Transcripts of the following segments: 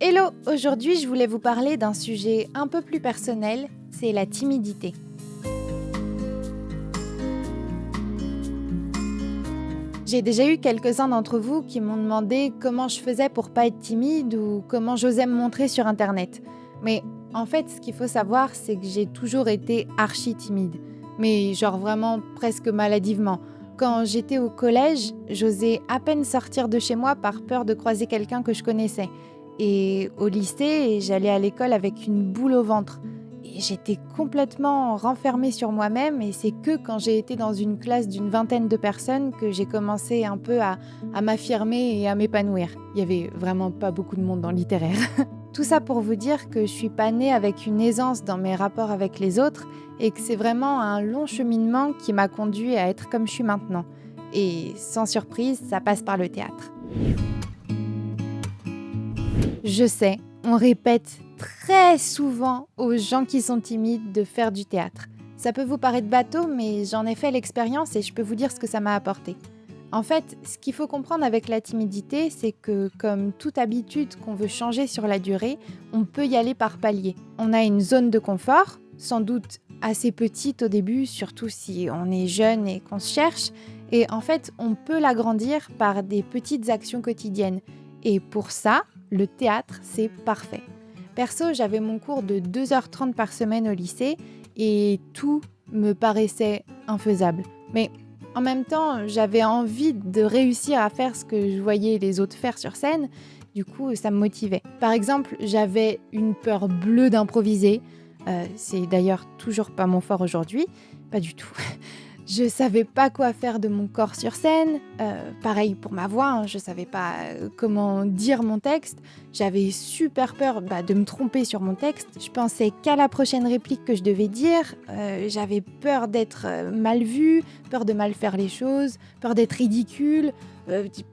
Hello, aujourd'hui je voulais vous parler d'un sujet un peu plus personnel, c'est la timidité. J'ai déjà eu quelques-uns d'entre vous qui m'ont demandé comment je faisais pour pas être timide ou comment j'osais me montrer sur internet. Mais en fait, ce qu'il faut savoir, c'est que j'ai toujours été archi timide. Mais genre vraiment presque maladivement. Quand j'étais au collège, j'osais à peine sortir de chez moi par peur de croiser quelqu'un que je connaissais. Et au lycée, j'allais à l'école avec une boule au ventre. Et j'étais complètement renfermée sur moi-même et c'est que quand j'ai été dans une classe d'une vingtaine de personnes que j'ai commencé un peu à m'affirmer et à m'épanouir. Il y avait vraiment pas beaucoup de monde dans le littéraire. Tout ça pour vous dire que je suis pas née avec une aisance dans mes rapports avec les autres et que c'est vraiment un long cheminement qui m'a conduit à être comme je suis maintenant. Et sans surprise, ça passe par le théâtre. Je sais, on répète très souvent aux gens qui sont timides de faire du théâtre. Ça peut vous paraître bateau, mais j'en ai fait l'expérience et je peux vous dire ce que ça m'a apporté. En fait, ce qu'il faut comprendre avec la timidité, c'est que comme toute habitude qu'on veut changer sur la durée, on peut y aller par paliers. On a une zone de confort, sans doute assez petite au début, surtout si on est jeune et qu'on se cherche, et en fait, on peut l'agrandir par des petites actions quotidiennes. Et pour ça, le théâtre, c'est parfait. Perso, j'avais mon cours de 2h30 par semaine au lycée et tout me paraissait infaisable. Mais en même temps, j'avais envie de réussir à faire ce que je voyais les autres faire sur scène. Du coup, ça me motivait. Par exemple, j'avais une peur bleue d'improviser. C'est d'ailleurs toujours pas mon fort aujourd'hui. Pas du tout. Je savais pas quoi faire de mon corps sur scène. Pareil pour ma voix, hein, je savais pas comment dire mon texte. J'avais super peur de me tromper sur mon texte. Je pensais qu'à la prochaine réplique que je devais dire. J'avais peur d'être mal vue, peur de mal faire les choses, peur d'être ridicule,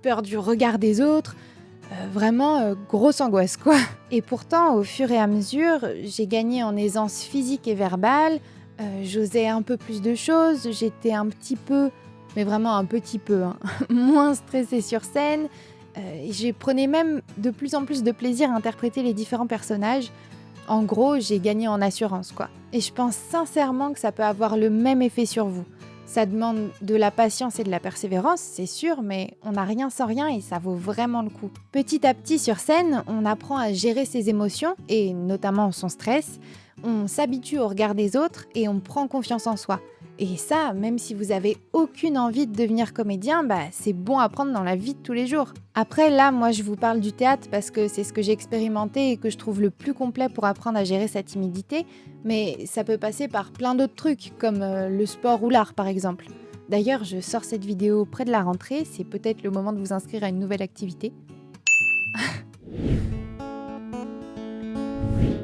peur du regard des autres. Vraiment grosse angoisse quoi. Et pourtant, au fur et à mesure, j'ai gagné en aisance physique et verbale. J'osais un peu plus de choses, j'étais un petit peu, mais vraiment un petit peu, moins stressée sur scène. Et je prenais même de plus en plus de plaisir à interpréter les différents personnages. En gros, j'ai gagné en assurance, quoi. Et je pense sincèrement que ça peut avoir le même effet sur vous. Ça demande de la patience et de la persévérance, c'est sûr, mais on n'a rien sans rien et ça vaut vraiment le coup. Petit à petit sur scène, on apprend à gérer ses émotions, et notamment son stress. On s'habitue au regard des autres et on prend confiance en soi. Et ça, même si vous avez aucune envie de devenir comédien, c'est bon à prendre dans la vie de tous les jours. Après, là, moi, je vous parle du théâtre parce que c'est ce que j'ai expérimenté et que je trouve le plus complet pour apprendre à gérer sa timidité, mais ça peut passer par plein d'autres trucs, comme le sport ou l'art, par exemple. D'ailleurs, je sors cette vidéo près de la rentrée, c'est peut-être le moment de vous inscrire à une nouvelle activité.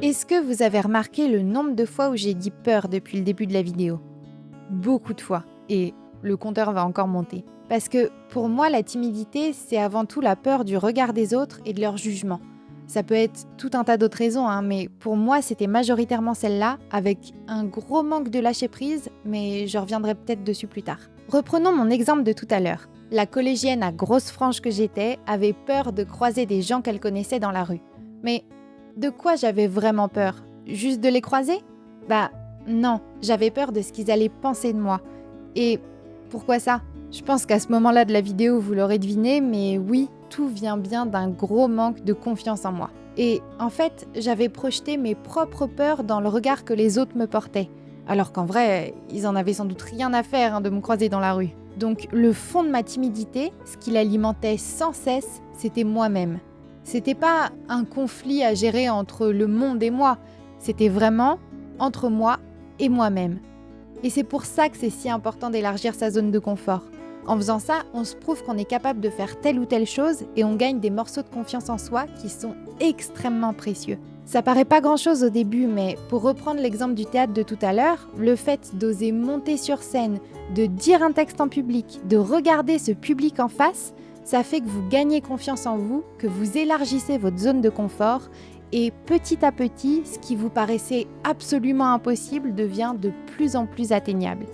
Est-ce que vous avez remarqué le nombre de fois où j'ai dit peur depuis le début de la vidéo ? Beaucoup de fois, et le compteur va encore monter. Parce que pour moi, la timidité, c'est avant tout la peur du regard des autres et de leur jugement. Ça peut être tout un tas d'autres raisons, mais pour moi, c'était majoritairement celle-là, avec un gros manque de lâcher-prise, mais je reviendrai peut-être dessus plus tard. Reprenons mon exemple de tout à l'heure. La collégienne à grosse frange que j'étais avait peur de croiser des gens qu'elle connaissait dans la rue. Mais de quoi j'avais vraiment peur ? Juste de les croiser ? Non, j'avais peur de ce qu'ils allaient penser de moi. Et pourquoi ça ? Je pense qu'à ce moment-là de la vidéo, vous l'aurez deviné, mais oui, tout vient bien d'un gros manque de confiance en moi. Et en fait, j'avais projeté mes propres peurs dans le regard que les autres me portaient. Alors qu'en vrai, ils en avaient sans doute rien à faire de me croiser dans la rue. Donc le fond de ma timidité, ce qui l'alimentait sans cesse, c'était moi-même. C'était pas un conflit à gérer entre le monde et moi, c'était vraiment entre moi et moi-même. Et c'est pour ça que c'est si important d'élargir sa zone de confort. En faisant ça, on se prouve qu'on est capable de faire telle ou telle chose et on gagne des morceaux de confiance en soi qui sont extrêmement précieux. Ça paraît pas grand-chose au début, mais pour reprendre l'exemple du théâtre de tout à l'heure, le fait d'oser monter sur scène, de dire un texte en public, de regarder ce public en face, ça fait que vous gagnez confiance en vous, que vous élargissez votre zone de confort et petit à petit, ce qui vous paraissait absolument impossible devient de plus en plus atteignable.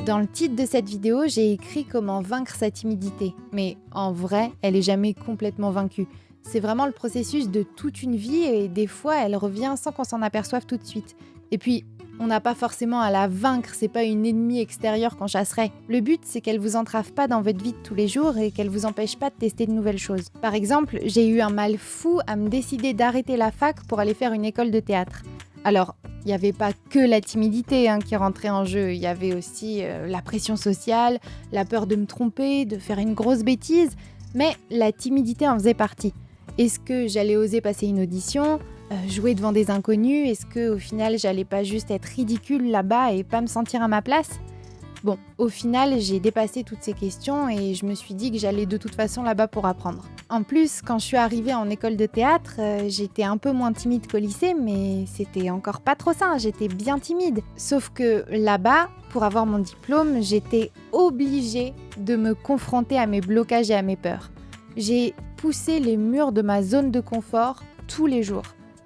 Dans le titre de cette vidéo, j'ai écrit comment vaincre sa timidité. Mais en vrai, elle est jamais complètement vaincue. C'est vraiment le processus de toute une vie et des fois, elle revient sans qu'on s'en aperçoive tout de suite. Et puis, on n'a pas forcément à la vaincre, c'est pas une ennemie extérieure qu'on chasserait. Le but, c'est qu'elle vous entrave pas dans votre vie de tous les jours et qu'elle vous empêche pas de tester de nouvelles choses. Par exemple, j'ai eu un mal fou à me décider d'arrêter la fac pour aller faire une école de théâtre. Alors, il n'y avait pas que la timidité qui rentrait en jeu, il y avait aussi la pression sociale, la peur de me tromper, de faire une grosse bêtise, mais la timidité en faisait partie. Est-ce que j'allais oser passer une audition, jouer devant des inconnus? Est-ce qu'au final, j'allais pas juste être ridicule là-bas et pas me sentir à ma place? Bon, au final, j'ai dépassé toutes ces questions et je me suis dit que j'allais de toute façon là-bas pour apprendre. En plus, quand je suis arrivée en école de théâtre, j'étais un peu moins timide qu'au lycée, mais c'était encore pas trop ça, j'étais bien timide. Sauf que là-bas, pour avoir mon diplôme, j'étais obligée de me confronter à mes blocages et à mes peurs. J'ai poussé les murs de ma zone de confort tous les jours.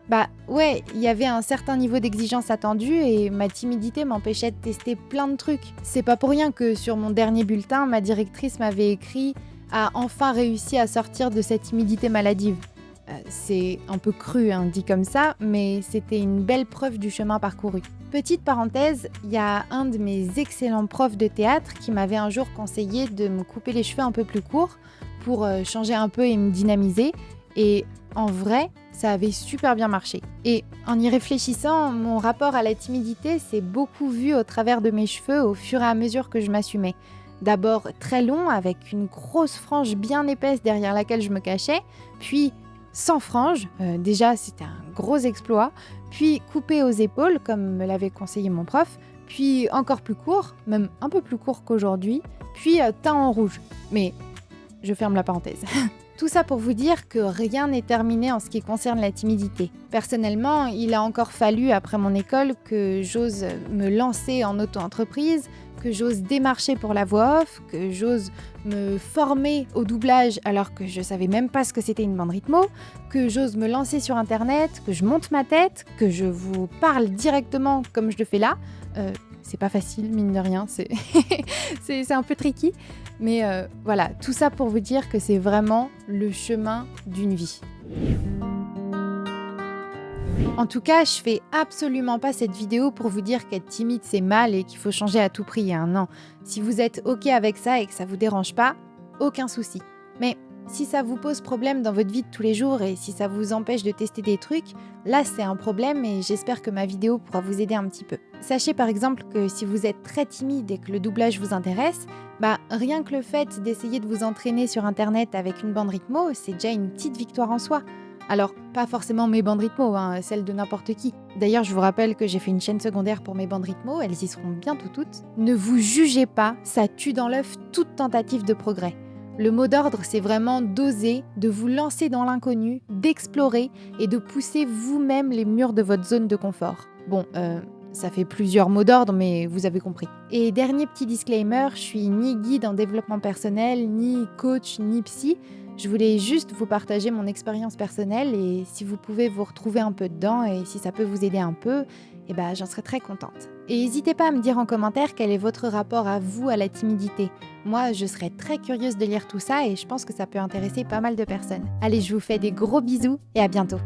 Bah ouais, il y avait un certain niveau d'exigence attendu et ma timidité m'empêchait de tester plein de trucs. C'est pas pour rien que sur mon dernier bulletin, ma directrice m'avait écrit « a enfin réussi à sortir de cette timidité maladive ». C'est un peu cru, dit comme ça, mais c'était une belle preuve du chemin parcouru. Petite parenthèse, il y a un de mes excellents profs de théâtre qui m'avait un jour conseillé de me couper les cheveux un peu plus courts pour changer un peu et me dynamiser. Et en vrai, ça avait super bien marché. Et en y réfléchissant, mon rapport à la timidité s'est beaucoup vu au travers de mes cheveux au fur et à mesure que je m'assumais. D'abord très long, avec une grosse frange bien épaisse derrière laquelle je me cachais, puis sans frange, déjà c'était un gros exploit, puis coupé aux épaules, comme me l'avait conseillé mon prof, puis encore plus court, même un peu plus court qu'aujourd'hui, puis teint en rouge. Mais je ferme la parenthèse. Tout ça pour vous dire que rien n'est terminé en ce qui concerne la timidité. Personnellement, il a encore fallu, après mon école, que j'ose me lancer en auto-entreprise, que j'ose démarcher pour la voix off, que j'ose me former au doublage alors que je savais même pas ce que c'était une bande rythmo, que j'ose me lancer sur internet, que je monte ma tête, que je vous parle directement comme je le fais là. C'est pas facile, mine de rien, c'est un peu tricky. Mais voilà, tout ça pour vous dire que c'est vraiment le chemin d'une vie. En tout cas, je fais absolument pas cette vidéo pour vous dire qu'être timide c'est mal et qu'il faut changer à tout prix. Non, si vous êtes ok avec ça et que ça vous dérange pas, aucun souci. Mais si ça vous pose problème dans votre vie de tous les jours et si ça vous empêche de tester des trucs, là c'est un problème et j'espère que ma vidéo pourra vous aider un petit peu. Sachez par exemple que si vous êtes très timide et que le doublage vous intéresse, rien que le fait d'essayer de vous entraîner sur internet avec une bande rythmo, c'est déjà une petite victoire en soi. Alors, pas forcément mes bandes rythmo, celles de n'importe qui. D'ailleurs, je vous rappelle que j'ai fait une chaîne secondaire pour mes bandes rythmo, elles y seront bientôt toutes. Ne vous jugez pas, ça tue dans l'œuf toute tentative de progrès. Le mot d'ordre, c'est vraiment d'oser, de vous lancer dans l'inconnu, d'explorer et de pousser vous-même les murs de votre zone de confort. Bon, ça fait plusieurs mots d'ordre, mais vous avez compris. Et dernier petit disclaimer, je suis ni guide en développement personnel, ni coach, ni psy. Je voulais juste vous partager mon expérience personnelle et si vous pouvez vous retrouver un peu dedans et si ça peut vous aider un peu, j'en serais très contente. Et n'hésitez pas à me dire en commentaire quel est votre rapport à vous, à la timidité. Moi, je serais très curieuse de lire tout ça et je pense que ça peut intéresser pas mal de personnes. Allez, je vous fais des gros bisous et à bientôt.